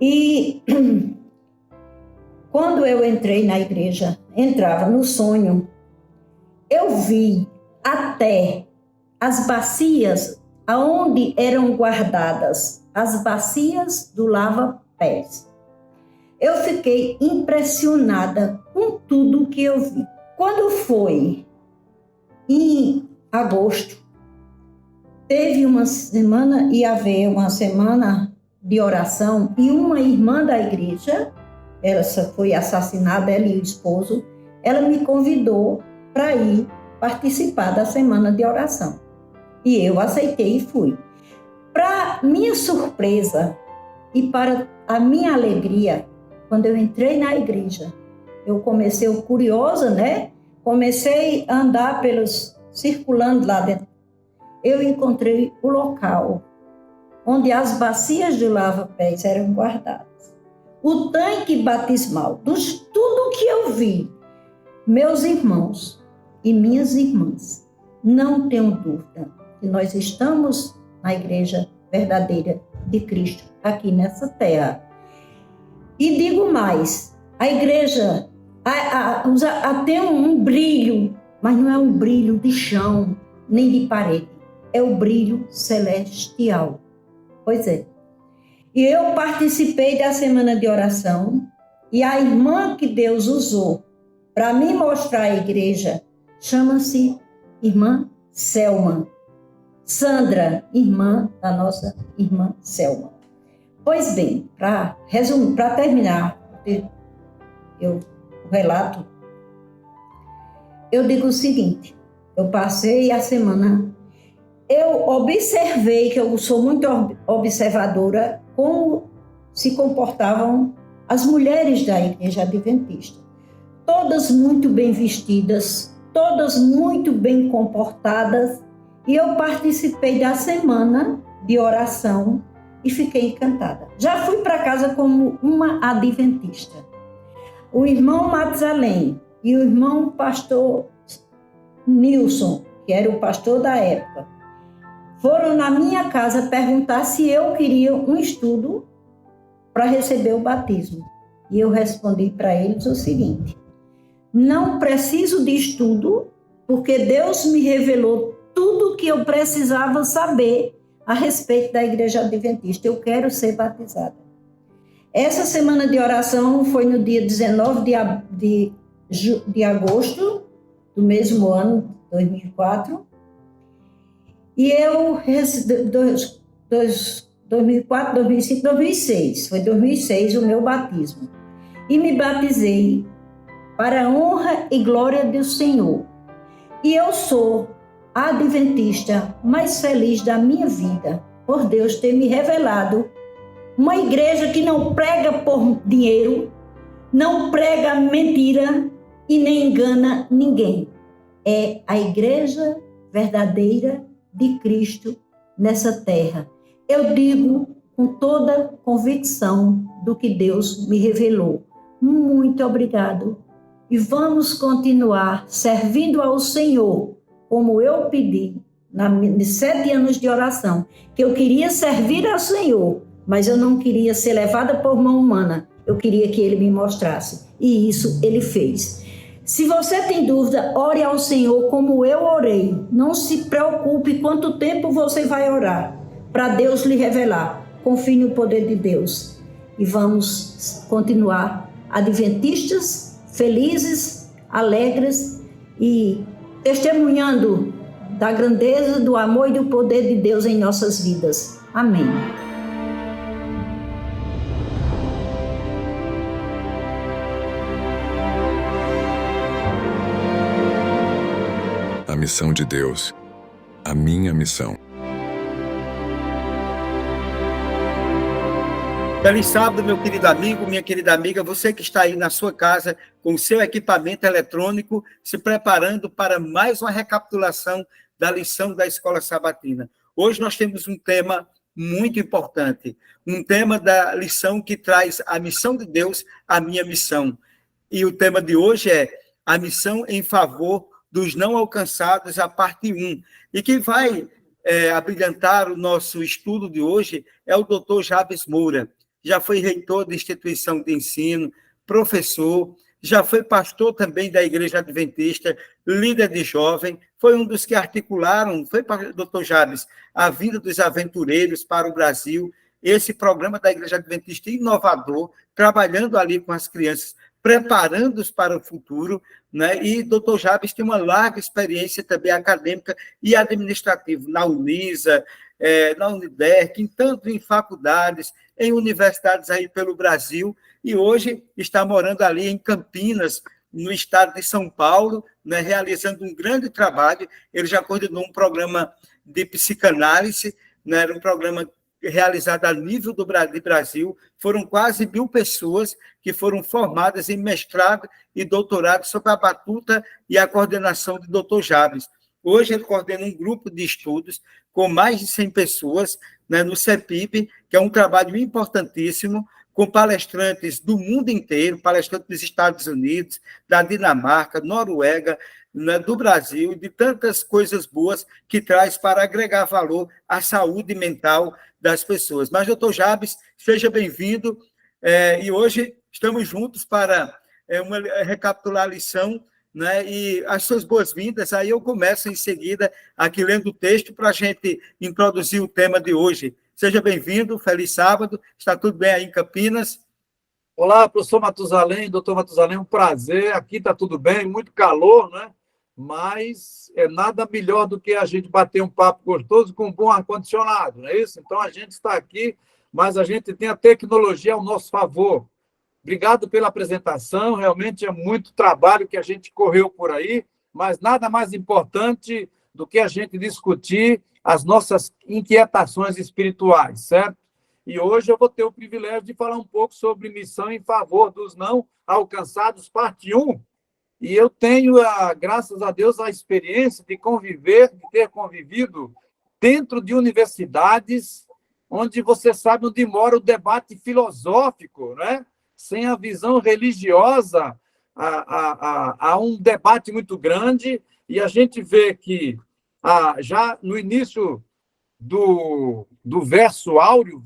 E quando eu entrei na igreja, entrava no sonho, eu vi até as bacias aonde eram guardadas as bacias do lava-pés. Eu fiquei impressionada com tudo que eu vi. Quando foi em agosto, teve uma semana, ia haver uma semana de oração, e uma irmã da igreja, ela foi assassinada, ela e o esposo, ela me convidou para ir participar da semana de oração. E eu aceitei e fui. Para minha surpresa e para a minha alegria, quando eu entrei na igreja, eu comecei curiosa, né? Comecei a andar circulando lá dentro. Eu encontrei o local onde as bacias de lava-pés eram guardadas. O tanque batismal, tudo que eu vi, meus irmãos e minhas irmãs, não tenho dúvida que nós estamos na igreja verdadeira de Cristo aqui nessa terra. E digo mais, a igreja tem um brilho, mas não é um brilho de chão, nem de parede, é o brilho celestial. Pois é. E eu participei da semana de oração, e a irmã que Deus usou para me mostrar a igreja chama-se Irmã Selma. Sandra, irmã da nossa irmã Selma. Pois bem, para terminar o relato, eu digo o seguinte: eu passei a semana, eu observei, que eu sou muito observadora, como se comportavam as mulheres da igreja adventista. Todas muito bem vestidas, todas muito bem comportadas, e eu participei da semana de oração e fiquei encantada. Já fui para casa como uma adventista. O irmão Matusalém e o irmão pastor Nilson, que era o pastor da época, foram na minha casa perguntar se eu queria um estudo para receber o batismo. E eu respondi para eles o seguinte: não preciso de estudo, porque Deus me revelou tudo o que eu precisava saber a respeito da igreja adventista. Eu quero ser batizada. Essa semana de oração foi no dia 19 de agosto do mesmo ano, 2004. E eu, 2004, 2005, 2006, foi 2006 o meu batismo. E me batizei para a honra e glória do Senhor. E eu sou a adventista mais feliz da minha vida, por Deus ter me revelado uma igreja que não prega por dinheiro, não prega mentira e nem engana ninguém. É a igreja verdadeira de Cristo nessa terra. Eu digo com toda convicção do que Deus me revelou. Muito obrigado. E vamos continuar servindo ao Senhor, como eu pedi nos 7 anos de oração, que eu queria servir ao Senhor, mas eu não queria ser levada por mão humana. Eu queria que Ele me mostrasse. E isso Ele fez. Se você tem dúvida, ore ao Senhor como eu orei. Não se preocupe quanto tempo você vai orar, para Deus lhe revelar. Confie no poder de Deus. E vamos continuar adventistas, felizes, alegres e testemunhando da grandeza, do amor e do poder de Deus em nossas vidas. Amém. A missão de Deus, a minha missão. Feliz sábado, meu querido amigo, minha querida amiga, você que está aí na sua casa com o seu equipamento eletrônico, se preparando para mais uma recapitulação da lição da Escola Sabatina. Hoje nós temos um tema muito importante, um tema da lição que traz a missão de Deus, a minha missão. E o tema de hoje é a missão em favor dos não alcançados, a parte 1. E quem vai abrilhantar o nosso estudo de hoje é o Dr. Jabes Moura. já foi reitor de instituição de ensino, professor, já foi pastor também da Igreja Adventista, líder de jovem, foi um dos que articularam, foi para o doutor Jabes, a vinda dos aventureiros para o Brasil, esse programa da Igreja Adventista inovador, trabalhando ali com as crianças, preparando-os para o futuro, né? E doutor Jabes tem uma larga experiência também acadêmica e administrativa na Unisa, na Uniderc, tanto em faculdades, em universidades aí pelo Brasil, e hoje está morando ali em Campinas, no estado de São Paulo, né, realizando um grande trabalho. Ele já coordenou um programa de psicanálise, né, era um programa realizado a nível do Brasil. Foram quase 1.000 pessoas que foram formadas em mestrado e doutorado sob a batuta e a coordenação do Dr. Jabes. Hoje ele coordena um grupo de estudos com mais de 100 pessoas, né, no CEPIB, que é um trabalho importantíssimo, com palestrantes do mundo inteiro, palestrantes dos Estados Unidos, da Dinamarca, Noruega, né, do Brasil, de tantas coisas boas que traz para agregar valor à saúde mental das pessoas. Mas, doutor Jabes, seja bem-vindo, e hoje estamos juntos para recapitular a lição, né, e as suas boas-vindas. Aí eu começo em seguida aqui lendo o texto para a gente introduzir o tema de hoje. Seja bem-vindo, feliz sábado, está tudo bem aí em Campinas? Olá, professor Matusalém, doutor Matusalém, um prazer, aqui está tudo bem, muito calor, né? Mas é nada melhor do que a gente bater um papo gostoso com um bom ar-condicionado, não é isso? Então a gente está aqui, mas a gente tem a tecnologia ao nosso favor. Obrigado pela apresentação, realmente é muito trabalho que a gente correu por aí, mas nada mais importante do que a gente discutir as nossas inquietações espirituais, certo? E hoje eu vou ter o privilégio de falar um pouco sobre missão em favor dos não alcançados, parte 1. E eu tenho, graças a Deus, a experiência de conviver, de ter convivido dentro de universidades onde você sabe onde mora o debate filosófico, né? Sem a visão religiosa, há um debate muito grande, e a gente vê que já no início do verso áureo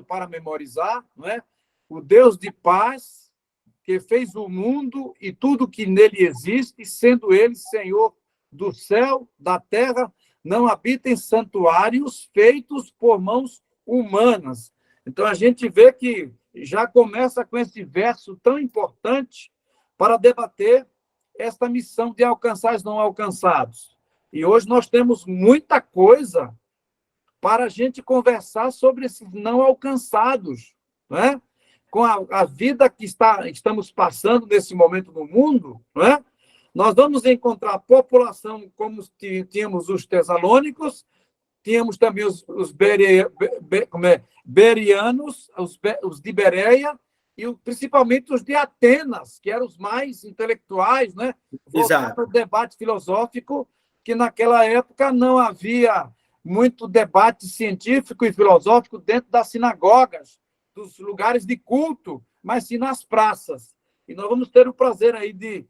para memorizar, não é? O Deus de paz, que fez o mundo e tudo que nele existe, sendo ele Senhor do céu, da terra, não habita em santuários feitos por mãos humanas. Então, a gente vê que já começa com esse verso tão importante para debater esta missão de alcançar os não alcançados. E hoje nós temos muita coisa para a gente conversar sobre esses não alcançados, né? Com a vida que estamos passando nesse momento no mundo, né? Nós vamos encontrar a população como tínhamos os tessalônicos, tínhamos também os berianos, os de Bereia, e principalmente os de Atenas, que eram os mais intelectuais, né? Exato. O debate filosófico, que naquela época não havia muito debate científico e filosófico dentro das sinagogas, dos lugares de culto, mas sim nas praças. E nós vamos ter o prazer aí de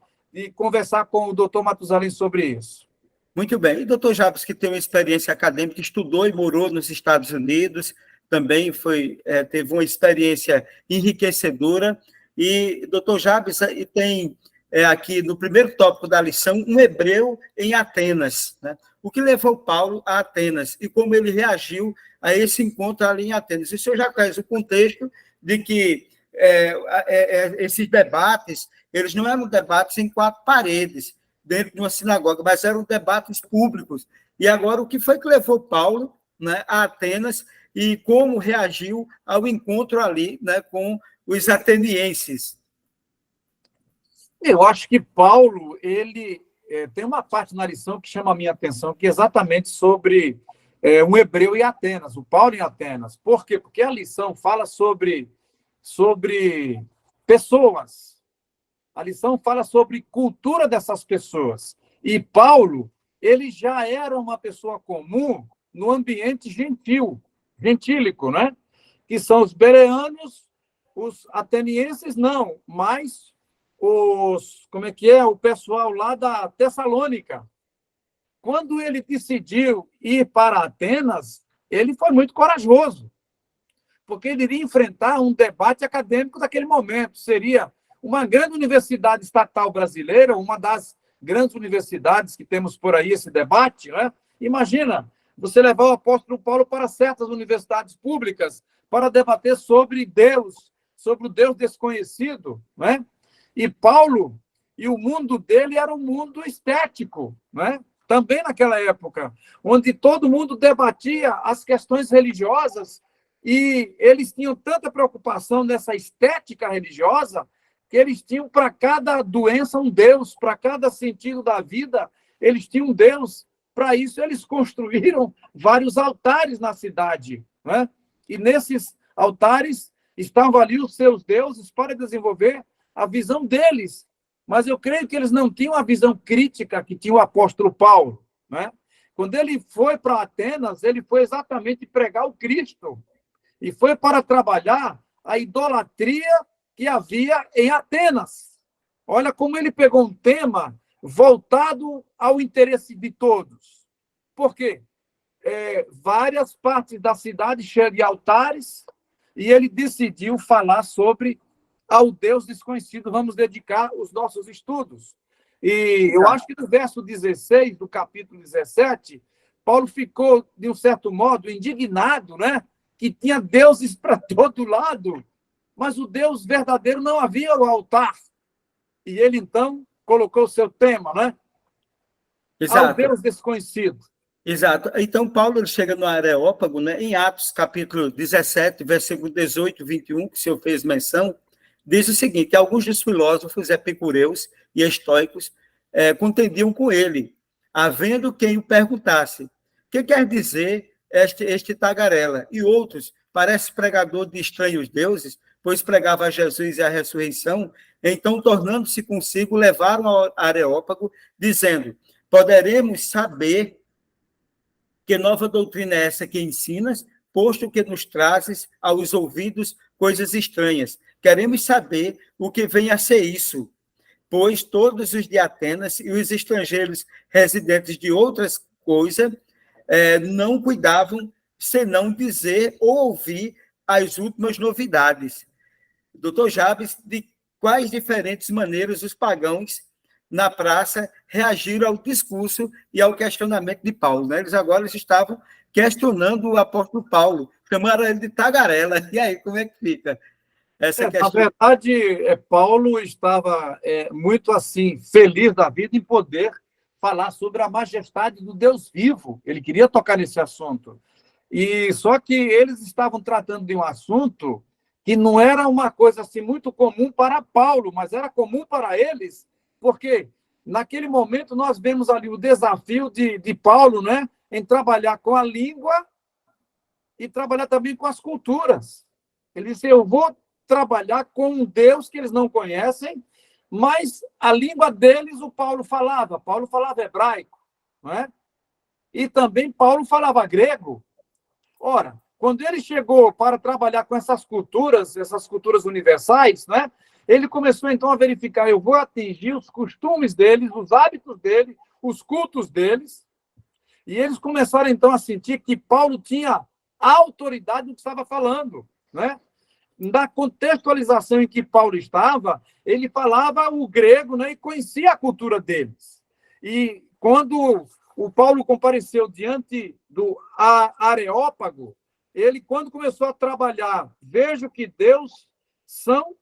conversar com o doutor Matusalém sobre isso. Muito bem. E o doutor Jabes, que tem uma experiência acadêmica, estudou e morou nos Estados Unidos, também teve uma experiência enriquecedora. E doutor Jabes tem aqui no primeiro tópico da lição um hebreu em Atenas, né? O que levou Paulo a Atenas e como ele reagiu a esse encontro ali em Atenas. E o senhor já conhece o contexto de que esses debates, eles não eram debates em 4 paredes, dentro de uma sinagoga, mas eram debates públicos. E agora, o que foi que levou Paulo, né, a Atenas e como reagiu ao encontro ali, né, com os atenienses? Eu acho que Paulo, ele tem uma parte na lição que chama a minha atenção, que é exatamente sobre um hebreu em Atenas, o Paulo em Atenas. Por quê? Porque a lição fala sobre pessoas. A lição fala sobre cultura dessas pessoas. E Paulo, ele já era uma pessoa comum no ambiente gentílico, né? Que são os bereanos, os atenienses não, mas o pessoal lá da Tessalônica. Quando ele decidiu ir para Atenas, ele foi muito corajoso, porque ele iria enfrentar um debate acadêmico daquele momento. Seria uma grande universidade estatal brasileira, uma das grandes universidades que temos por aí esse debate, né? Imagina, você levar o apóstolo Paulo para certas universidades públicas para debater sobre Deus, sobre o Deus desconhecido, né? E Paulo, e o mundo dele era um mundo estético, né? Também naquela época, onde todo mundo debatia as questões religiosas e eles tinham tanta preocupação nessa estética religiosa que eles tinham para cada doença um Deus, para cada sentido da vida, eles tinham um Deus. Para isso, eles construíram vários altares na cidade, né? E nesses altares estavam ali os seus deuses para desenvolver a visão deles. Mas eu creio que eles não tinham a visão crítica que tinha o apóstolo Paulo, né? Quando ele foi para Atenas, ele foi exatamente pregar o Cristo. E foi para trabalhar a idolatria que havia em Atenas. Olha como ele pegou um tema voltado ao interesse de todos. Por quê? Várias partes da cidade cheias de altares, e ele decidiu falar sobre ao Deus desconhecido. Vamos dedicar os nossos estudos. E eu acho que no verso 16 do capítulo 17, Paulo ficou, de um certo modo, indignado, né? Que tinha deuses para todo lado, mas o Deus verdadeiro não havia o altar. E ele, então, colocou o seu tema, né? Exato. Ao Deus desconhecido. Exato. Então, Paulo ele chega no Areópago, né? Em Atos, capítulo 17, versículo 18 e 21, que o senhor fez menção, diz o seguinte: alguns dos filósofos epicureus e estoicos contendiam com ele, havendo quem o perguntasse: o que quer dizer este tagarela? E outros, parece pregador de estranhos deuses, pois pregava a Jesus e a ressurreição. Então, tornando-se consigo, levaram ao Areópago, dizendo: poderemos saber que nova doutrina é essa que ensinas, posto que nos trazes aos ouvidos coisas estranhas. Queremos saber o que vem a ser isso, pois todos os de Atenas e os estrangeiros residentes de outras coisas não cuidavam senão dizer ou ouvir as últimas novidades. Doutor Jabes, de quais diferentes maneiras os pagãos na praça reagiram ao discurso e ao questionamento de Paulo, né? Eles estavam questionando o apóstolo Paulo, chamaram ele de tagarela. E aí, como é que fica essa questão? Na verdade, Paulo estava muito assim, feliz da vida em poder falar sobre a majestade do Deus vivo. Ele queria tocar nesse assunto. E só que eles estavam tratando de um assunto que não era uma coisa assim muito comum para Paulo, mas era comum para eles, porque naquele momento nós vemos ali o desafio de Paulo, né, em trabalhar com a língua e trabalhar também com as culturas. Ele disse: eu vou trabalhar com um Deus que eles não conhecem, mas a língua deles o Paulo falava hebraico, não é? E também Paulo falava grego. Ora, quando ele chegou para trabalhar com essas culturas universais, né, ele começou então a verificar: eu vou atingir os costumes deles, os hábitos deles, os cultos deles. E eles começaram então a sentir que Paulo tinha autoridade no que estava falando, né? Na contextualização em que Paulo estava, ele falava o grego, né, e conhecia a cultura deles. E quando o Paulo compareceu diante do Areópago, ele, quando começou a trabalhar, vejo que Deus são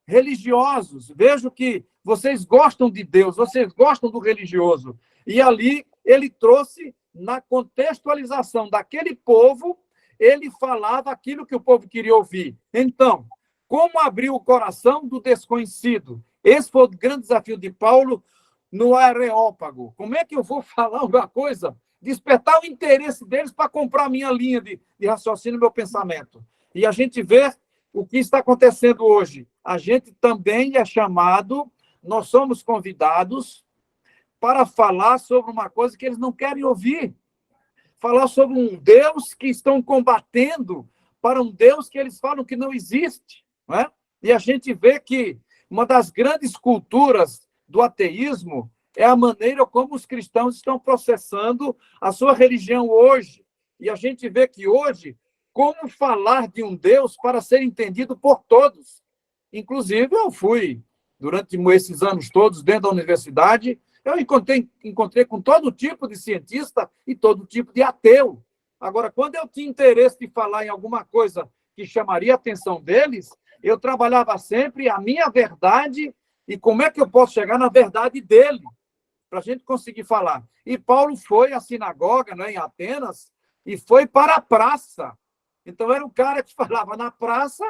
religiosos, vejo que vocês gostam de Deus, vocês gostam do religioso. E ali ele trouxe, na contextualização daquele povo, ele falava aquilo que o povo queria ouvir. Então, como abrir o coração do desconhecido? Esse foi o grande desafio de Paulo no Areópago. Como é que eu vou falar uma coisa? Despertar o interesse deles para comprar a minha linha de raciocínio, meu pensamento. E a gente vê o que está acontecendo hoje. A gente também é chamado, nós somos convidados para falar sobre uma coisa que eles não querem ouvir. Falar sobre um Deus que estão combatendo para um Deus que eles falam que não existe. Não é? E a gente vê que uma das grandes culturas do ateísmo é a maneira como os cristãos estão processando a sua religião hoje. E a gente vê que hoje como falar de um Deus para ser entendido por todos. Inclusive, eu fui, durante esses anos todos, dentro da universidade, eu encontrei com todo tipo de cientista e todo tipo de ateu. Agora, quando eu tinha interesse de falar em alguma coisa que chamaria a atenção deles, eu trabalhava sempre a minha verdade e como é que eu posso chegar na verdade dele, para a gente conseguir falar. E Paulo foi à sinagoga, né, em Atenas, e foi para a praça. Então, era um cara que falava na praça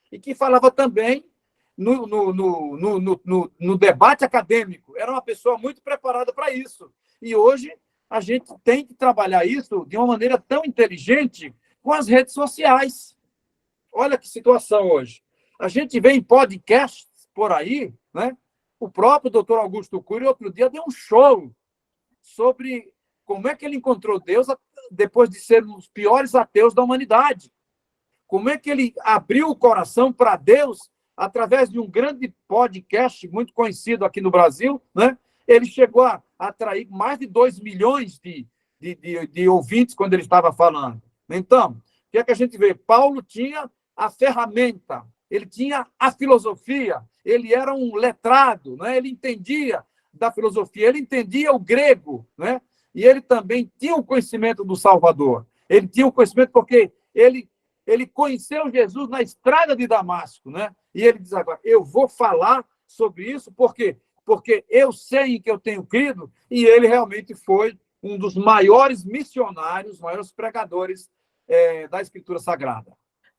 e que falava também no debate acadêmico. Era uma pessoa muito preparada para isso. E hoje a gente tem que trabalhar isso de uma maneira tão inteligente com as redes sociais. Olha que situação hoje. A gente vê em podcasts por aí, né? O próprio doutor Augusto Cury, outro dia, deu um show sobre como é que ele encontrou Deus depois de ser um dos piores ateus da humanidade. Como é que ele abriu o coração para Deus através de um grande podcast muito conhecido aqui no Brasil, né? Ele chegou a atrair mais de 2 milhões de ouvintes quando ele estava falando. Então, o que é que a gente vê? Paulo tinha a ferramenta, ele tinha a filosofia, ele era um letrado, né? Ele entendia da filosofia, ele entendia o grego, né? E ele também tinha o conhecimento do Salvador. Ele tinha o conhecimento porque ele conheceu Jesus na estrada de Damasco, né? E ele diz agora, eu vou falar sobre isso, por quê? Porque eu sei em que eu tenho crido, e ele realmente foi um dos maiores missionários, maiores pregadores da Escritura Sagrada.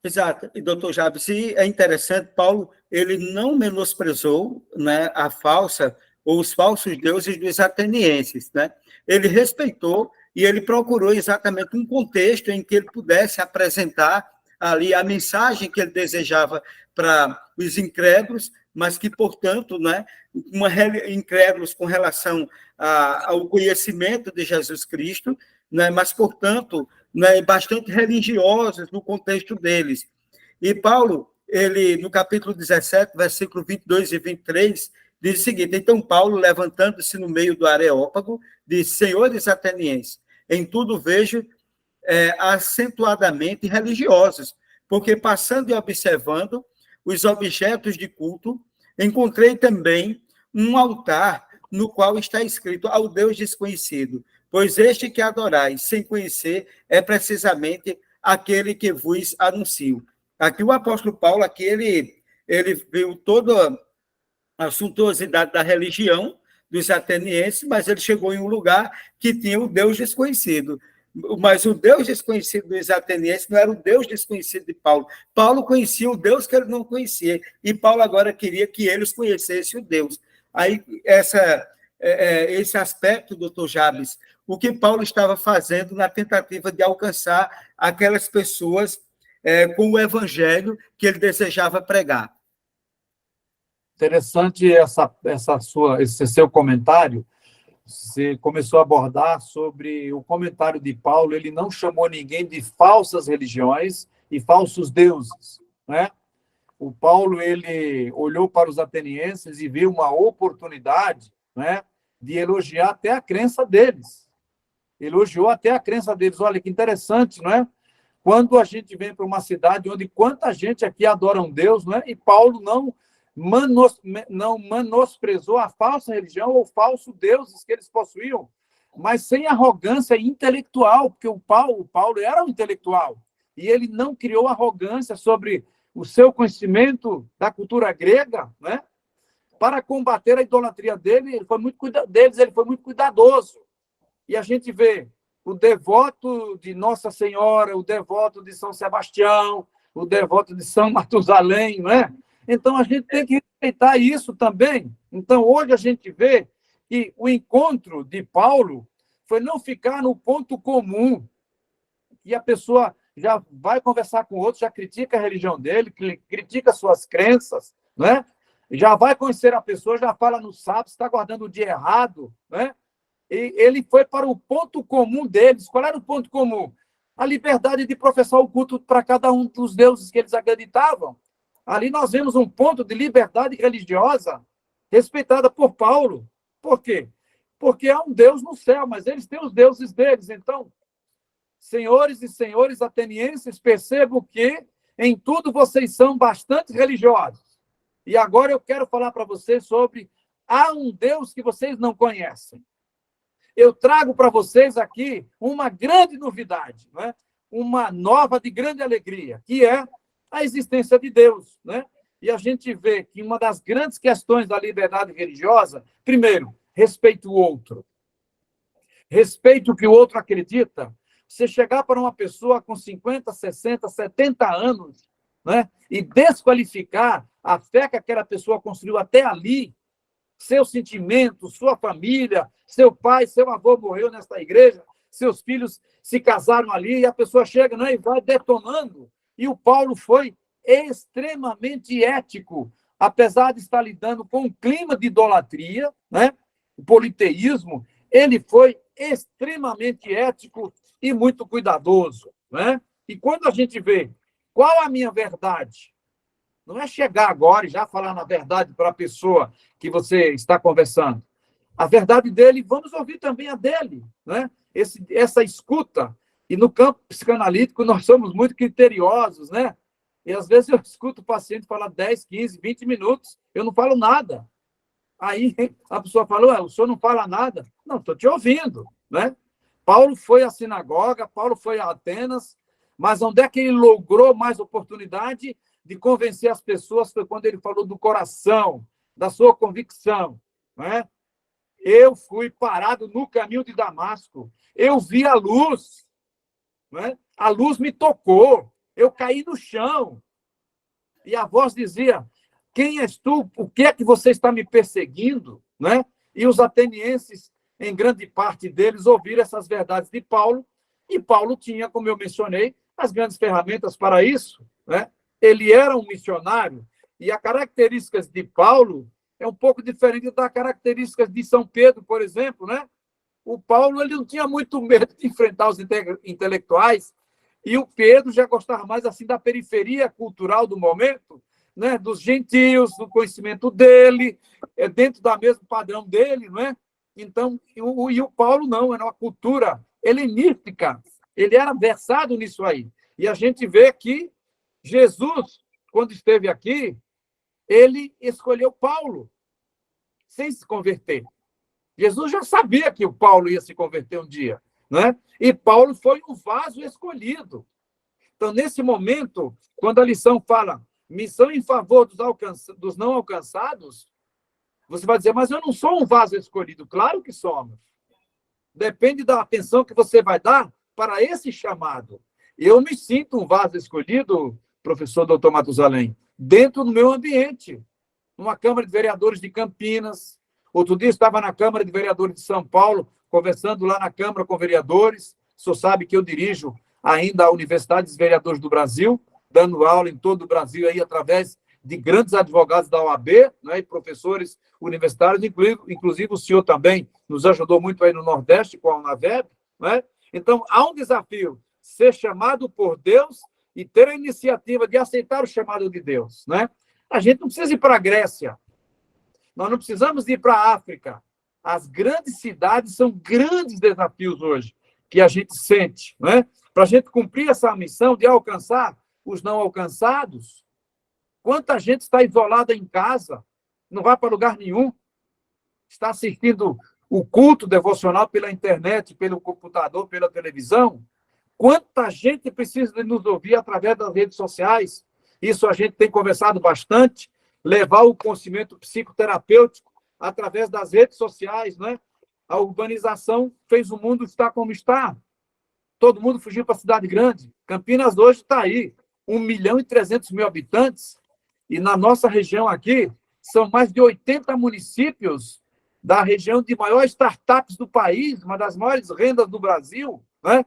Exato. E, doutor Jabes, e é interessante, Paulo, ele não menosprezou, né, a falsa ou os falsos deuses dos atenienses, né? Ele respeitou e ele procurou exatamente um contexto em que ele pudesse apresentar ali a mensagem que ele desejava para os incrédulos, mas que, portanto, né, incrédulos com relação ao conhecimento de Jesus Cristo, né, mas, portanto, né, bastante religiosos no contexto deles. E Paulo, ele, no capítulo 17, versículo 22 e 23, diz o seguinte, então Paulo, levantando-se no meio do Areópago, disse, senhores atenienses, em tudo vejo acentuadamente religiosos, porque passando e observando os objetos de culto, encontrei também um altar no qual está escrito ao Deus desconhecido, pois este que adorais sem conhecer é precisamente aquele que vos anuncio. Aqui o apóstolo Paulo, aqui ele viu toda a suntuosidade da religião dos atenienses, mas ele chegou em um lugar que tinha o Deus desconhecido. Mas o Deus desconhecido dos atenienses não era o Deus desconhecido de Paulo. Paulo conhecia o Deus que ele não conhecia, e Paulo agora queria que eles conhecessem o Deus. Aí, esse aspecto, doutor Jabes, o que Paulo estava fazendo na tentativa de alcançar aquelas pessoas com o evangelho que ele desejava pregar. Interessante esse seu comentário. Você começou a abordar sobre o comentário de Paulo, ele não chamou ninguém de falsas religiões e falsos deuses, né? O Paulo, ele olhou para os atenienses e viu uma oportunidade, né, de elogiar até a crença deles. Elogiou até a crença deles. Olha que interessante, não é? Quando a gente vem para uma cidade onde quanta gente aqui adora um Deus, não é? E Paulo não menosprezou a falsa religião ou falsos deuses que eles possuíam, mas sem arrogância intelectual, porque o Paulo era um intelectual, e ele não criou arrogância sobre o seu conhecimento da cultura grega, né? Para combater a idolatria ele foi muito cuidadoso. E a gente vê o devoto de Nossa Senhora, o devoto de São Sebastião, o devoto de São Matusalém, não é? Então, a gente tem que respeitar isso também. Então, hoje a gente vê que o encontro de Paulo foi não ficar no ponto comum, e a pessoa já vai conversar com outro, já critica a religião dele, critica suas crenças, né? Já vai conhecer a pessoa, já fala no sábado, está guardando o dia errado, né? E ele foi para o ponto comum deles. Qual era o ponto comum? A liberdade de professar o culto para cada um dos deuses que eles acreditavam. Ali nós vemos um ponto de liberdade religiosa respeitada por Paulo. Por quê? Porque há um Deus no céu, mas eles têm os deuses deles. Então, senhores e senhores atenienses, percebo que em tudo vocês são bastante religiosos. E agora eu quero falar para vocês sobre há um Deus que vocês não conhecem. Eu trago para vocês aqui uma grande novidade, né? Uma nova de grande alegria, que é a existência de Deus, né? E a gente vê que uma das grandes questões da liberdade religiosa, primeiro, respeite o outro. Respeite o que o outro acredita. Você chegar para uma pessoa com 50, 60, 70 anos, né, e desqualificar a fé que aquela pessoa construiu até ali, seus sentimentos, sua família, seu pai, seu avô morreu nesta igreja, seus filhos se casaram ali, e a pessoa chega, né, e vai detonando. E o Paulo foi extremamente ético, apesar de estar lidando com um clima de idolatria, né, o politeísmo, ele foi extremamente ético e muito cuidadoso, né? E quando a gente vê qual a minha verdade, não é chegar agora e já falar na verdade para a pessoa que você está conversando. A verdade dele, vamos ouvir também a dele, né? Essa escuta. E no campo psicanalítico nós somos muito criteriosos, né? E às vezes eu escuto o paciente falar 10, 15, 20 minutos, eu não falo nada. Aí a pessoa falou, o senhor não fala nada? Não, estou te ouvindo, né? Paulo foi à sinagoga, Paulo foi a Atenas, mas onde é que ele logrou mais oportunidade de convencer as pessoas? Foi quando ele falou do coração, da sua convicção, né? Eu fui parado no caminho de Damasco, eu vi a luz, né? A luz me tocou, eu caí no chão, e a voz dizia, quem és tu? O que é que você está me perseguindo? Né? E os atenienses, em grande parte deles, ouviram essas verdades de Paulo, e Paulo tinha, como eu mencionei, as grandes ferramentas para isso. Né? Ele era um missionário, e as características de Paulo é um pouco diferente das características de São Pedro, por exemplo. Né? O Paulo ele não tinha muito medo de enfrentar os intelectuais, e o Pedro já gostava mais assim da periferia cultural do momento, né, dos gentios, do conhecimento dele, dentro do mesmo padrão dele, não é? Então, e o Paulo não, era uma cultura helenística, ele era versado nisso aí. E a gente vê que Jesus, quando esteve aqui, ele escolheu Paulo, sem se converter. Jesus já sabia que o Paulo ia se converter um dia, né? E Paulo foi o vaso escolhido. Então, nesse momento, quando a lição fala missão em favor dos não alcançados, você vai dizer, mas eu não sou um vaso escolhido. Claro que somos. Depende da atenção que você vai dar para esse chamado. Eu me sinto um vaso escolhido, professor Dr. Matusalém, dentro do meu ambiente. Numa Câmara de Vereadores de Campinas. Outro dia estava na Câmara de Vereadores de São Paulo, conversando lá na Câmara com vereadores. O senhor sabe que eu dirijo ainda a Universidade dos Vereadores do Brasil, dando aula em todo o Brasil aí através de grandes advogados da OAB, né, e professores universitários, inclusive o senhor também nos ajudou muito aí no Nordeste com a UNAVEB, né? Então, há um desafio, ser chamado por Deus e ter a iniciativa de aceitar o chamado de Deus, né? A gente não precisa ir para a Grécia, nós não precisamos ir para a África. As grandes cidades são grandes desafios hoje que a gente sente, né? Para a gente cumprir essa missão de alcançar os não alcançados. Quanta gente está isolada em casa, não vai para lugar nenhum, está assistindo o culto devocional pela internet, pelo computador, pela televisão. Quanta gente precisa de nos ouvir através das redes sociais. Isso a gente tem conversado bastante, levar o conhecimento psicoterapêutico através das redes sociais, né? A urbanização fez o mundo estar como está. Todo mundo fugiu para a cidade grande. Campinas hoje está aí, 1.300.000 habitantes, e na nossa região aqui, são mais de 80 municípios da região de maiores startups do país, uma das maiores rendas do Brasil, né?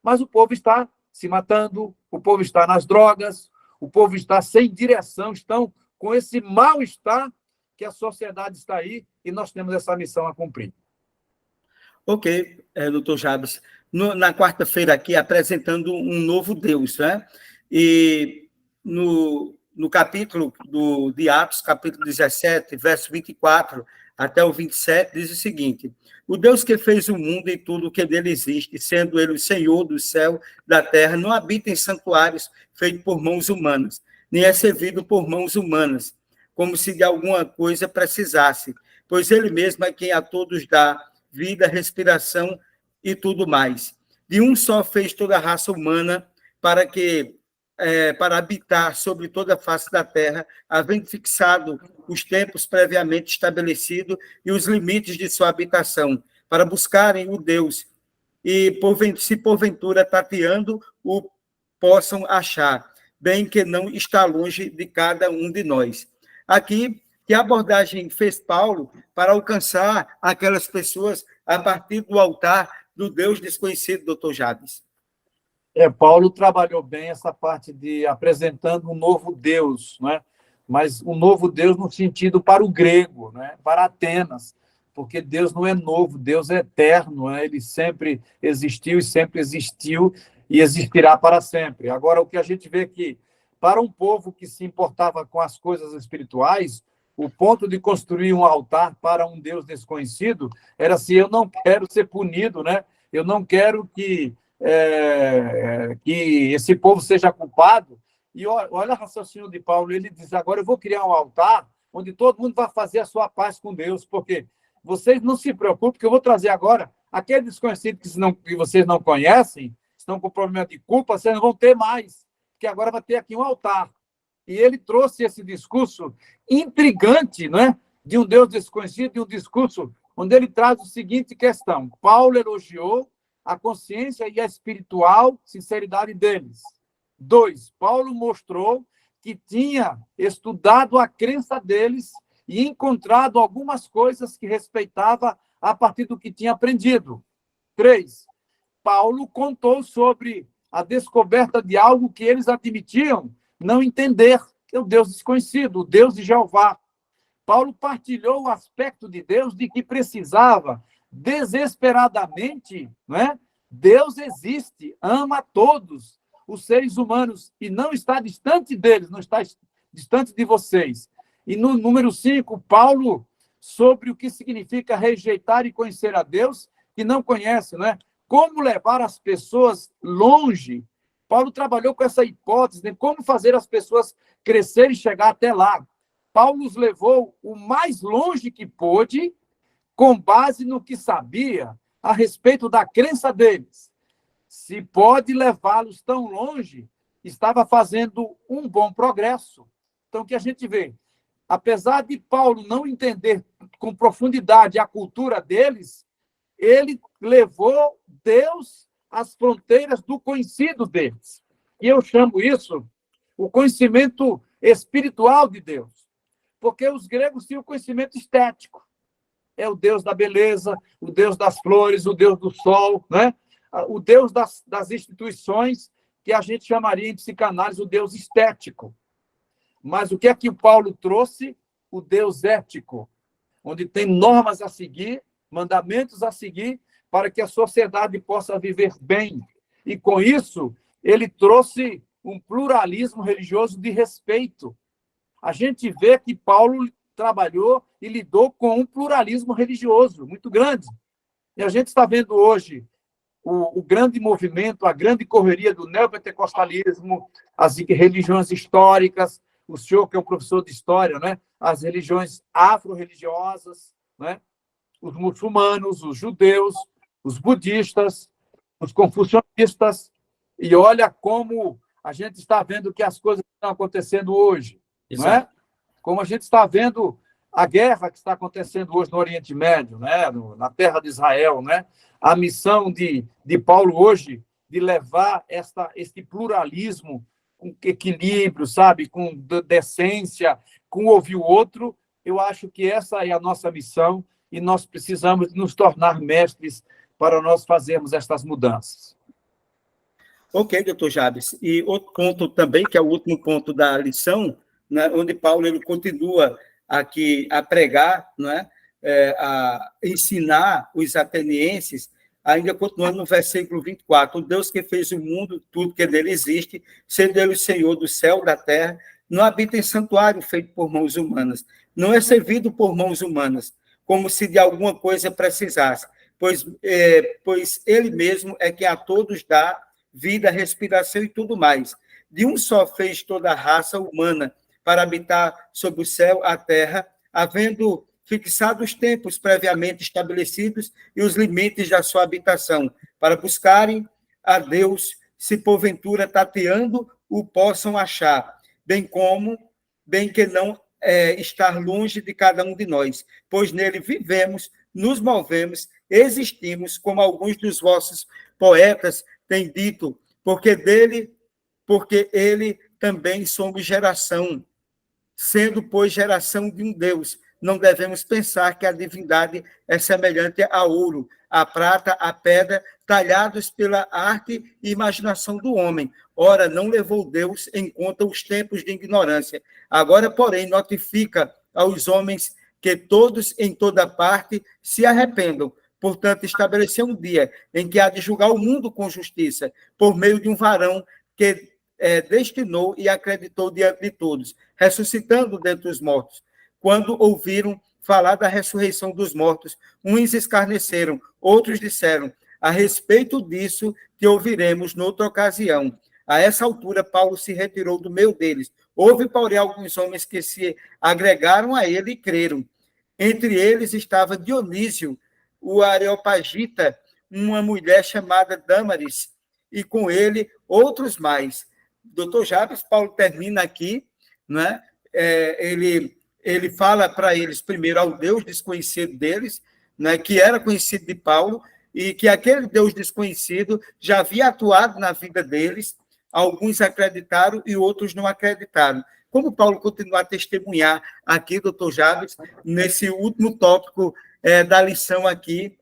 Mas o povo está se matando, o povo está nas drogas, o povo está sem direção, estão com esse mal-estar que a sociedade está aí, e nós temos essa missão a cumprir. Ok, doutor Jabes. Na quarta-feira aqui, apresentando um novo Deus, né? E no capítulo de Atos, capítulo 17, verso 24, até o 27, diz o seguinte: o Deus que fez o mundo e tudo o que dele existe, sendo ele o Senhor do céu, da terra, não habita em santuários feitos por mãos humanas, nem é servido por mãos humanas, como se de alguma coisa precisasse, pois ele mesmo é quem a todos dá vida, respiração e tudo mais. De um só fez toda a raça humana para habitar sobre toda a face da terra, havendo fixado os tempos previamente estabelecidos e os limites de sua habitação, para buscarem o Deus e, se porventura tateando, o possam achar, bem que não está longe de cada um de nós. Aqui, que abordagem fez Paulo para alcançar aquelas pessoas a partir do altar do Deus desconhecido, doutor Jabes? Paulo trabalhou bem essa parte de apresentando um novo Deus, né? Mas um novo Deus no sentido para o grego, né? Para Atenas, porque Deus não é novo, Deus é eterno, né? Ele sempre existiu e existirá para sempre. Agora, o que a gente vê que, para um povo que se importava com as coisas espirituais, o ponto de construir um altar para um Deus desconhecido era assim: eu não quero ser punido, né? Eu não quero que esse povo seja culpado. E olha o raciocínio de Paulo, ele diz: agora eu vou criar um altar onde todo mundo vai fazer a sua paz com Deus, porque vocês não se preocupem, que eu vou trazer agora aquele desconhecido que vocês não conhecem, estão com problema de culpa, vocês não vão ter mais, porque agora vai ter aqui um altar. E ele trouxe esse discurso intrigante, né, de um Deus desconhecido, de um discurso onde ele traz a seguinte questão: Paulo elogiou a consciência e a espiritual sinceridade deles. 2, Paulo mostrou que tinha estudado a crença deles e encontrado algumas coisas que respeitava a partir do que tinha aprendido. 3, Paulo contou sobre a descoberta de algo que eles admitiam não entender, que é o Deus desconhecido, o Deus de Jeová. Paulo partilhou o aspecto de Deus de que precisava desesperadamente, né? Deus existe, ama a todos os seres humanos e não está distante deles, não está distante de vocês. E no número 5, Paulo, sobre o que significa rejeitar e conhecer a Deus, que não conhece, né? Como levar as pessoas longe. Paulo trabalhou com essa hipótese de como fazer as pessoas crescerem e chegar até lá. Paulo os levou o mais longe que pôde, com base no que sabia a respeito da crença deles. Se pode levá-los tão longe, estava fazendo um bom progresso. Então, o que a gente vê? Apesar de Paulo não entender com profundidade a cultura deles, ele levou Deus às fronteiras do conhecido deles. E eu chamo isso o conhecimento espiritual de Deus. Porque os gregos tinham conhecimento estético. É o Deus da beleza, o Deus das flores, o Deus do sol, né? O Deus das instituições, que a gente chamaria em psicanálise o Deus estético. Mas o que é que o Paulo trouxe? O Deus ético, onde tem normas a seguir, mandamentos a seguir, para que a sociedade possa viver bem. E, com isso, ele trouxe um pluralismo religioso de respeito. A gente vê que Paulo trabalhou e lidou com um pluralismo religioso muito grande. E a gente está vendo hoje o grande movimento, a grande correria do neopentecostalismo, as religiões históricas, o senhor que é um professor de história, né? As religiões afro-religiosas, né? Os muçulmanos, os judeus, os budistas, os confucionistas, e olha como a gente está vendo que as coisas estão acontecendo hoje, não é? Como a gente está vendo a guerra que está acontecendo hoje no Oriente Médio, né? Na terra de Israel, né? A missão de Paulo hoje de levar este pluralismo com equilíbrio, sabe? Com decência, com ouvir o outro. Eu acho que essa é a nossa missão e nós precisamos nos tornar mestres para nós fazermos estas mudanças. Ok, doutor Jabes. E outro ponto também, que é o último ponto da lição, né, onde Paulo ele continua aqui a pregar, né, a ensinar os atenienses, ainda continuando no versículo 24, o Deus que fez o mundo, tudo que nele existe, sendo ele o Senhor do céu, da terra, não habita em santuário feito por mãos humanas, não é servido por mãos humanas, como se de alguma coisa precisasse, pois ele mesmo é que a todos dá vida, respiração e tudo mais. De um só fez toda a raça humana para habitar sob o céu, a terra, havendo fixado os tempos previamente estabelecidos e os limites da sua habitação, para buscarem a Deus, se porventura tateando o possam achar, bem que não estar longe de cada um de nós, pois nele vivemos, nos movemos, existimos, como alguns dos vossos poetas têm dito, porque ele também somos geração, sendo, pois, geração de um Deus. Não devemos pensar que a divindade é semelhante a ouro, a prata, a pedra, talhados pela arte e imaginação do homem. Ora, não levou Deus em conta os tempos de ignorância. Agora, porém, notifica aos homens que todos, em toda parte, se arrependam. Portanto, estabeleceu um dia em que há de julgar o mundo com justiça, por meio de um varão que destinou e acreditou diante de todos, ressuscitando dentre os mortos. Quando ouviram falar da ressurreição dos mortos, uns escarneceram, outros disseram, a respeito disso que ouviremos noutra ocasião. A essa altura, Paulo se retirou do meio deles. Houve, porém, alguns homens que se agregaram a ele e creram. Entre eles estava Dionísio, o Areopagita, uma mulher chamada Dâmaris, e com ele outros mais. Doutor Jabes, Paulo termina aqui, né? Ele fala para eles, primeiro, ao Deus desconhecido deles, né, que era conhecido de Paulo, e que aquele Deus desconhecido já havia atuado na vida deles, alguns acreditaram e outros não acreditaram. Como Paulo continua a testemunhar aqui, doutor Jabes, nesse último tópico da lição aqui,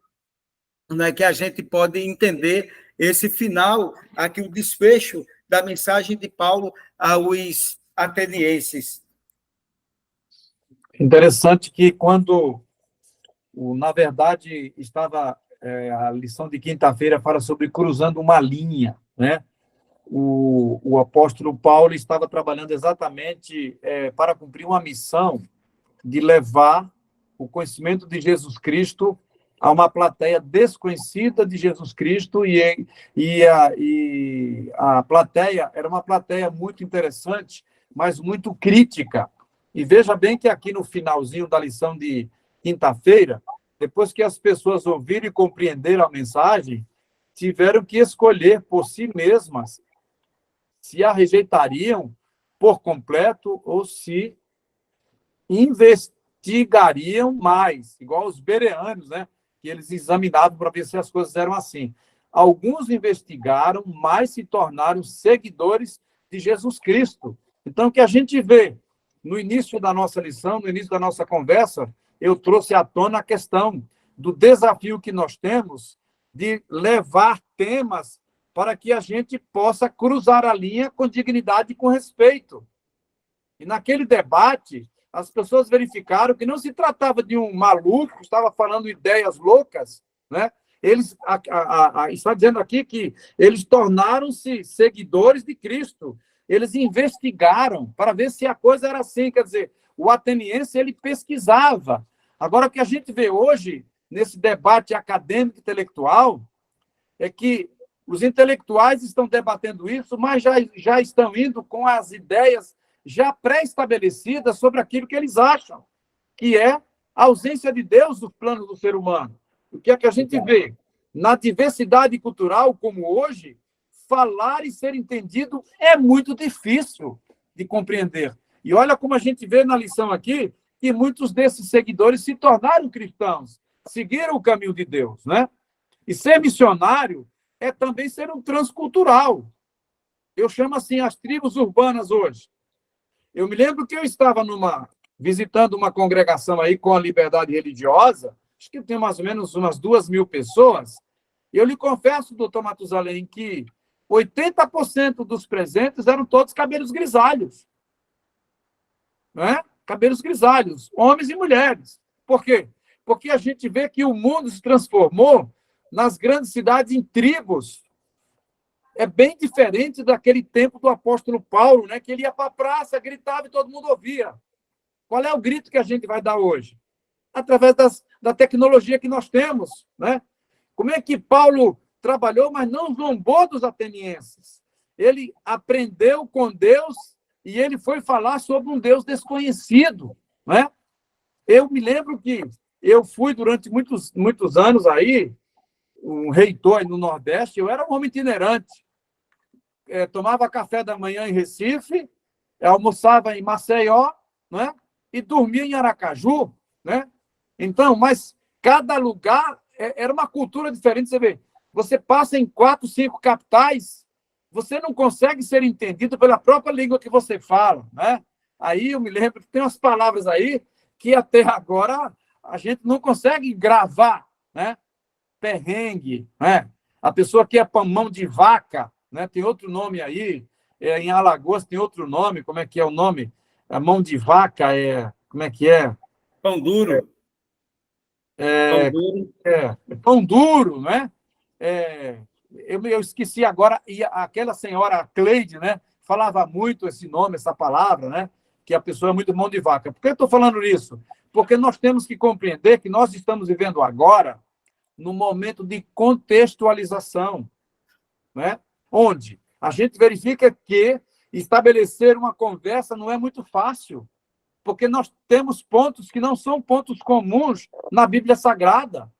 né, que a gente pode entender esse final, aqui o desfecho da mensagem de Paulo aos atenienses. Interessante que quando, na verdade, estava a lição de quinta-feira fala sobre cruzando uma linha, né? O apóstolo Paulo estava trabalhando exatamente para cumprir uma missão de levar o conhecimento de Jesus Cristo a uma plateia desconhecida de Jesus Cristo, e a plateia era uma plateia muito interessante, mas muito crítica. E veja bem que aqui no finalzinho da lição de quinta-feira, depois que as pessoas ouviram e compreenderam a mensagem, tiveram que escolher por si mesmas se a rejeitariam por completo ou se investigariam mais, igual os bereanos, né? Que eles examinavam para ver se as coisas eram assim. Alguns investigaram, mas se tornaram seguidores de Jesus Cristo. Então, o que a gente vê no início da nossa lição, no início da nossa conversa, eu trouxe à tona a questão do desafio que nós temos de levar temas para que a gente possa cruzar a linha com dignidade e com respeito. E naquele debate, as pessoas verificaram que não se tratava de um maluco que estava falando ideias loucas, né? Eles está dizendo aqui que eles tornaram-se seguidores de Cristo. Eles investigaram para ver se a coisa era assim, quer dizer, o ateniense ele pesquisava. Agora, o que a gente vê hoje, nesse debate acadêmico intelectual, é que os intelectuais estão debatendo isso, mas já estão indo com as ideias já pré-estabelecidas sobre aquilo que eles acham, que é a ausência de Deus do plano do ser humano. O que é que a gente vê? Na diversidade cultural, como hoje, falar e ser entendido é muito difícil de compreender. E olha como a gente vê na lição aqui, que muitos desses seguidores se tornaram cristãos, seguiram o caminho de Deus, né? E ser missionário é também ser um transcultural. Eu chamo assim as tribos urbanas hoje. Eu me lembro que eu estava visitando uma congregação aí com a liberdade religiosa, acho que tem mais ou menos umas 2.000 pessoas, e eu lhe confesso, doutor Matusalém, que 80% dos presentes eram todos cabelos grisalhos. Né? Cabelos grisalhos, homens e mulheres. Por quê? Porque a gente vê que o mundo se transformou nas grandes cidades em tribos. É bem diferente daquele tempo do apóstolo Paulo, né? Que ele ia para a praça, gritava e todo mundo ouvia. Qual é o grito que a gente vai dar hoje? através da tecnologia que nós temos, né? Como é que Paulo trabalhou, mas não zombou dos atenienses? Ele aprendeu com Deus e ele foi falar sobre um Deus desconhecido, né? Eu me lembro que eu fui durante muitos anos aí, um reitor aí no Nordeste, eu era um homem itinerante. Tomava café da manhã em Recife, almoçava em Maceió, né? E dormia em Aracaju, né? Então, mas cada lugar era uma cultura diferente. Você vê, você passa em 4, 5 capitais, você não consegue ser entendido pela própria língua que você fala, né? Aí eu me lembro que tem umas palavras aí que até agora a gente não consegue gravar, né? Perrengue, né? A pessoa que é mão de vaca, né? Tem outro nome aí, em Alagoas tem outro nome, como é que é o nome? A mão de vaca como é que é? Pão duro. Pão duro. Pão duro, né? Eu esqueci agora, e aquela senhora Cleide, né? Falava muito esse nome, essa palavra, né? Que a pessoa é muito mão de vaca. Por que eu estou falando isso? Porque nós temos que compreender que nós estamos vivendo agora no momento de contextualização, né? Onde a gente verifica que estabelecer uma conversa não é muito fácil, porque nós temos pontos que não são pontos comuns na Bíblia Sagrada.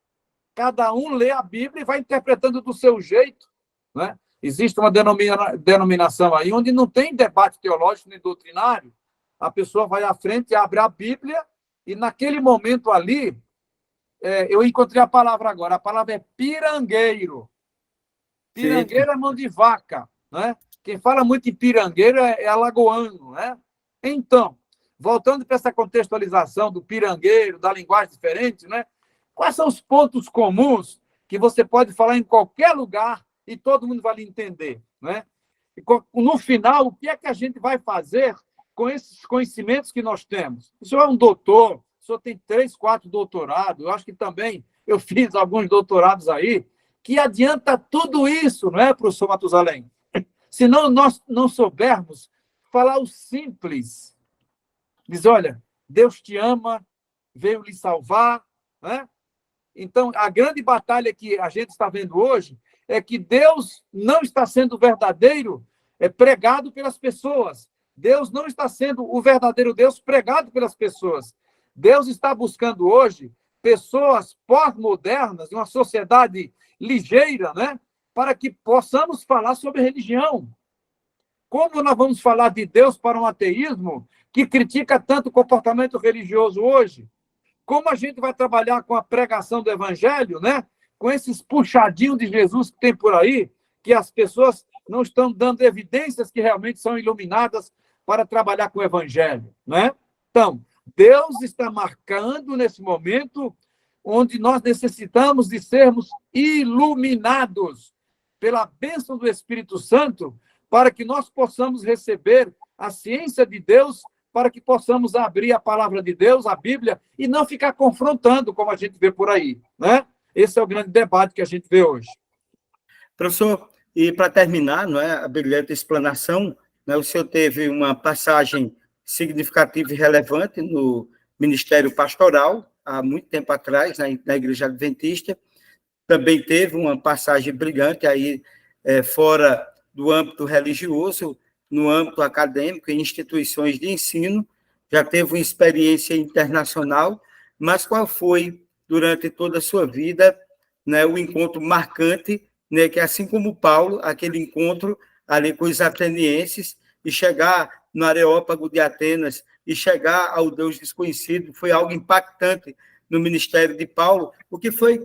Cada um lê a Bíblia e vai interpretando do seu jeito, né? Existe uma denominação aí onde não tem debate teológico nem doutrinário. A pessoa vai à frente, abre a Bíblia e naquele momento ali, eu encontrei a palavra agora. A palavra é pirangueiro. Pirangueiro é mão de vaca, né? Quem fala muito em pirangueiro é alagoano, né? Então, voltando para essa contextualização do pirangueiro, da linguagem diferente, né? Quais são os pontos comuns que você pode falar em qualquer lugar e todo mundo vai lhe entender, né? E no final, o que é que a gente vai fazer com esses conhecimentos que nós temos? O senhor é um doutor, o senhor tem 3, 4 doutorados, eu acho que também eu fiz alguns doutorados aí, que adianta tudo isso, não é, professor Matusalém? Se não nós não soubermos falar o simples, diz, olha, Deus te ama, veio lhe salvar, né? Então, a grande batalha que a gente está vendo hoje é que Deus não está sendo verdadeiro pregado pelas pessoas. Deus não está sendo o verdadeiro Deus pregado pelas pessoas. Deus está buscando hoje pessoas pós-modernas, uma sociedade ligeira, né? Para que possamos falar sobre religião. Como nós vamos falar de Deus para um ateísmo que critica tanto o comportamento religioso hoje? Como a gente vai trabalhar com a pregação do evangelho, né? Com esses puxadinhos de Jesus que tem por aí, que as pessoas não estão dando evidências que realmente são iluminadas para trabalhar com o evangelho, né? Então, Deus está marcando nesse momento onde nós necessitamos de sermos iluminados pela bênção do Espírito Santo para que nós possamos receber a ciência de Deus, para que possamos abrir a palavra de Deus, a Bíblia, e não ficar confrontando, como a gente vê por aí, né? Esse é o grande debate que a gente vê hoje. Professor, e para terminar, não é, a brilhante explanação, né, o senhor teve uma passagem significativa e relevante no Ministério Pastoral, há muito tempo atrás, na Igreja Adventista. Também teve uma passagem brilhante aí fora do âmbito religioso, no âmbito acadêmico, em instituições de ensino, já teve uma experiência internacional, mas qual foi, durante toda a sua vida, né, o encontro marcante, né, que assim como Paulo, aquele encontro ali com os atenienses, e chegar no Areópago de Atenas, e chegar ao Deus desconhecido, foi algo impactante no ministério de Paulo. O que foi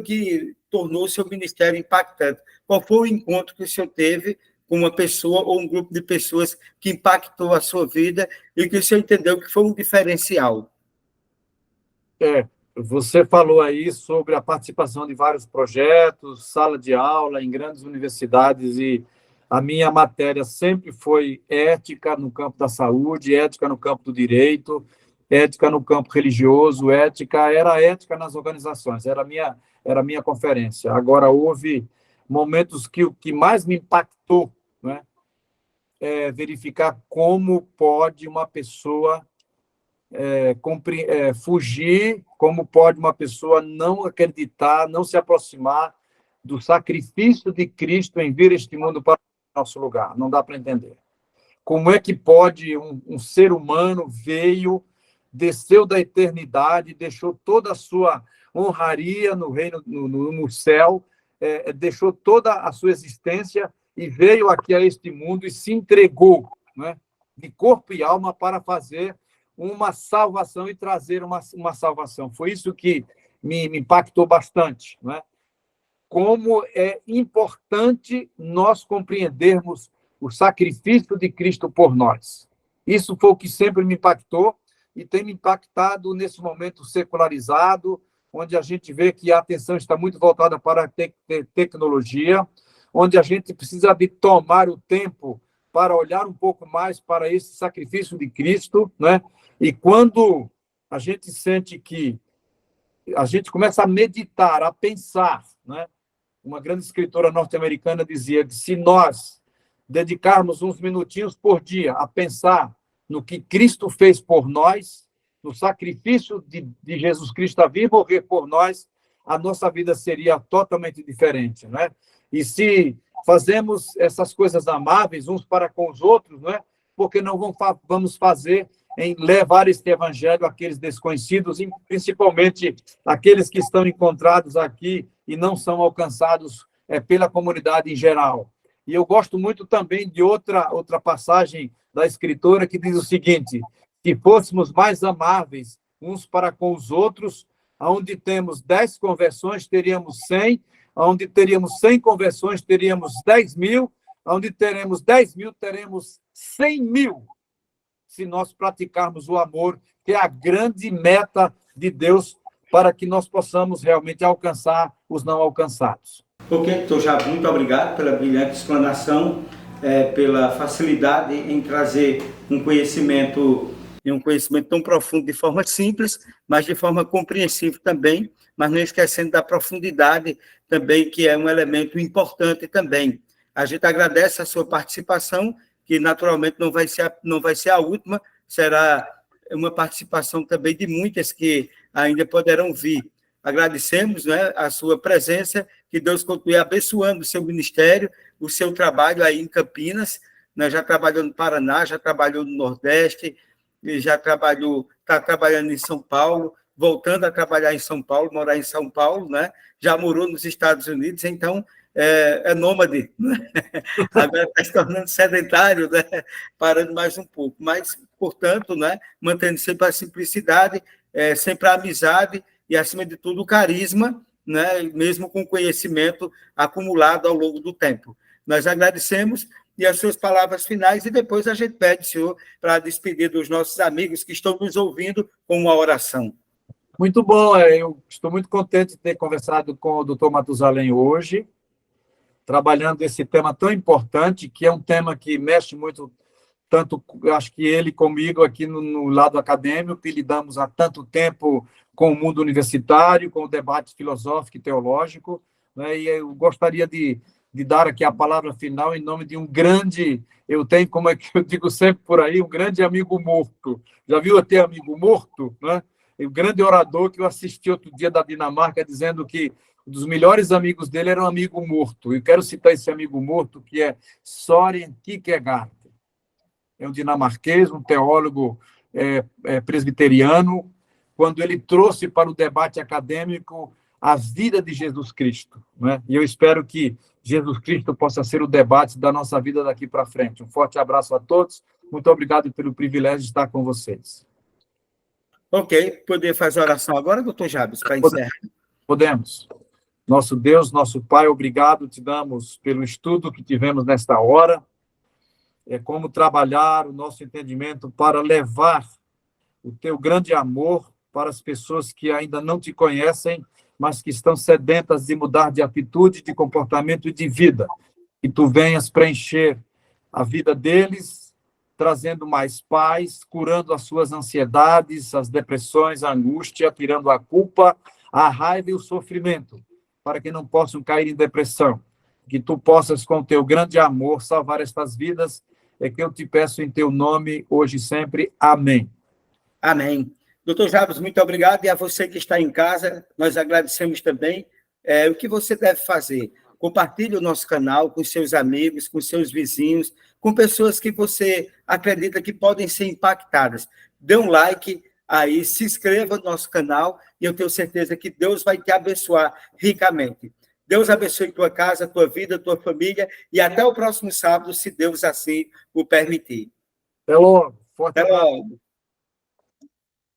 que tornou seu ministério impactante? Qual foi o encontro que o senhor teve com uma pessoa ou um grupo de pessoas que impactou a sua vida e que o senhor entendeu que foi um diferencial? Você falou aí sobre a participação de vários projetos, sala de aula em grandes universidades, e a minha matéria sempre foi ética no campo da saúde, ética no campo do direito, ética no campo religioso, era ética nas organizações, era a minha conferência. Agora, houve momentos que o que mais me impactou, né, é verificar como pode uma pessoa fugir, como pode uma pessoa não acreditar, não se aproximar do sacrifício de Cristo em vir a este mundo para o nosso lugar. Não dá para entender. Como é que pode um ser humano veio, desceu da eternidade, deixou toda a sua honraria no reino, no céu, deixou toda a sua existência e veio aqui a este mundo e se entregou, né, de corpo e alma para fazer uma salvação e trazer uma salvação. Foi isso que me impactou bastante, né? Como é importante nós compreendermos o sacrifício de Cristo por nós. Isso foi o que sempre me impactou e tem me impactado nesse momento secularizado, onde a gente vê que a atenção está muito voltada para a tecnologia, onde a gente precisa de tomar o tempo para olhar um pouco mais para esse sacrifício de Cristo, né? E quando a gente sente que a gente começa a meditar, a pensar, né? Uma grande escritora norte-americana dizia que se nós dedicarmos uns minutinhos por dia a pensar no que Cristo fez por nós, no sacrifício de Jesus Cristo a vir morrer por nós, a nossa vida seria totalmente diferente, né? E se fazemos essas coisas amáveis uns para com os outros, né? Porque não vamos fazer em levar este evangelho àqueles desconhecidos, e principalmente aqueles que estão encontrados aqui e não são alcançados pela comunidade em geral. E eu gosto muito também de outra passagem da escritora que diz o seguinte: se fôssemos mais amáveis uns para com os outros, onde temos 10 conversões, teríamos 100, onde teríamos 100 conversões, teríamos 10.000, onde teremos 10.000, teremos 100.000, se nós praticarmos o amor, que é a grande meta de Deus para que nós possamos realmente alcançar os não alcançados. Ok, doutor Jabes, muito obrigado pela brilhante explanação, pela facilidade em trazer um conhecimento tão profundo de forma simples, mas de forma compreensível também, mas não esquecendo da profundidade também, que é um elemento importante também. A gente agradece a sua participação, que naturalmente não vai ser a última, será uma participação também de muitas que ainda poderão vir. Agradecemos, né, a sua presença, que Deus continue abençoando o seu ministério, o seu trabalho aí em Campinas, né, já trabalhou no Paraná, já trabalhou no Nordeste, está trabalhando em São Paulo, voltando a trabalhar em São Paulo, morar em São Paulo, né, já morou nos Estados Unidos, então é nômade, né? Agora está se tornando sedentário, né, parando mais um pouco, mas, portanto, né, mantendo sempre a simplicidade, sempre a amizade, e, acima de tudo, o carisma, né, mesmo com conhecimento acumulado ao longo do tempo. Nós agradecemos, e as suas palavras finais, e depois a gente pede, senhor, para despedir dos nossos amigos que estão nos ouvindo com uma oração. Muito bom, eu estou muito contente de ter conversado com o doutor Matusalém hoje, trabalhando esse tema tão importante, que é um tema que mexe muito, tanto, acho que ele comigo aqui no lado acadêmico, que lidamos há tanto tempo com o mundo universitário, com o debate filosófico e teológico, né? E eu gostaria de dar aqui a palavra final em nome de um grande, eu tenho, como é que eu digo sempre por aí, um grande amigo morto. Já viu até amigo morto, né? O grande orador que eu assisti outro dia da Dinamarca, dizendo que um dos melhores amigos dele era um amigo morto. Eu quero citar esse amigo morto, que é Søren Kierkegaard. É um dinamarquês, um teólogo presbiteriano, quando ele trouxe para o debate acadêmico a vida de Jesus Cristo, né? E eu espero que Jesus Cristo possa ser o debate da nossa vida daqui para frente. Um forte abraço a todos. Muito obrigado pelo privilégio de estar com vocês. Ok, poder fazer a oração agora, doutor Jabes, para encerrar? Podemos. Nosso Deus, nosso Pai, obrigado te damos pelo estudo que tivemos nesta hora. É como trabalhar o nosso entendimento para levar o teu grande amor para as pessoas que ainda não te conhecem, mas que estão sedentas de mudar de atitude, de comportamento e de vida. Que tu venhas preencher a vida deles, trazendo mais paz, curando as suas ansiedades, as depressões, a angústia, tirando a culpa, a raiva e o sofrimento, para que não possam cair em depressão. Que tu possas, com o teu grande amor, salvar estas vidas. É que eu te peço em teu nome, hoje e sempre. Amém. Amém. Doutor Jabes, muito obrigado. E a você que está em casa, nós agradecemos também. O que você deve fazer? Compartilhe o nosso canal com seus amigos, com seus vizinhos, com pessoas que você acredita que podem ser impactadas. Dê um like aí, se inscreva no nosso canal e eu tenho certeza que Deus vai te abençoar ricamente. Deus abençoe tua casa, tua vida, tua família e até o próximo sábado, se Deus assim o permitir. Até logo. Forte Até abraço. logo.